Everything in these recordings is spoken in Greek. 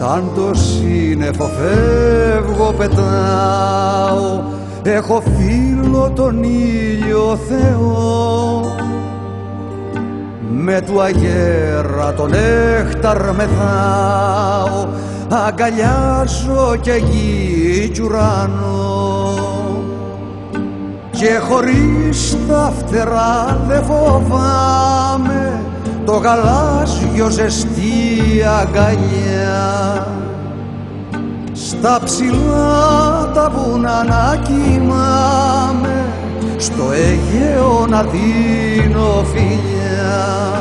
Σαν το σύννεφο φεύγω, πετάω, έχω φίλο τον ήλιο Θεό. Με του αγέρα τον νέχταρ μεθάω, αγκαλιάζω και γη κι ουρανό. Και χωρίς τα φτερά δε φοβάμαι το γαλάζιο ζεστή αγκαλιά. Στα ψηλά τα βουνά να κοιμάμαι, στο Αιγαίο να δίνω φιλιά.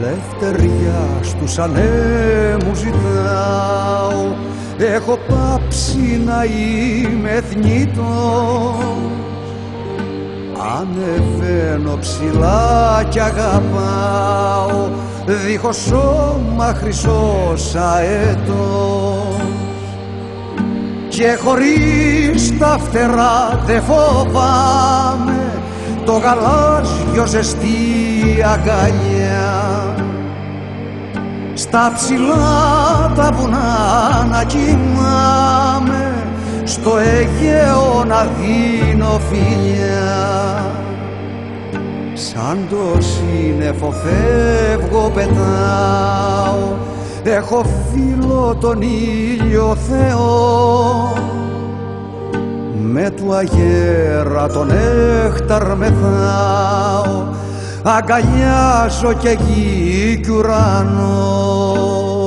Λευτεριά στους ανέμους ζητάω, έχω πάψει να είμαι θνητός. Ανεβαίνω ψηλά κι αγαπάω, δίχως σώμα χρυσός αετός. Και χωρίς τα φτερά δε φοβάμαι το γαλάζιο ζεστή αγκαλιά. Στα ψηλά τα βουνά να κοιμάμαι, στο Αιγαίο να δίνω φιλιά. Σαν το σύννεφο φεύγω, πετάω, έχω φίλο τον ήλιο Θεό. Με του αγέρα τον νέχταρ μεθάω, αγκαλιάζω και γη κι ουρανό.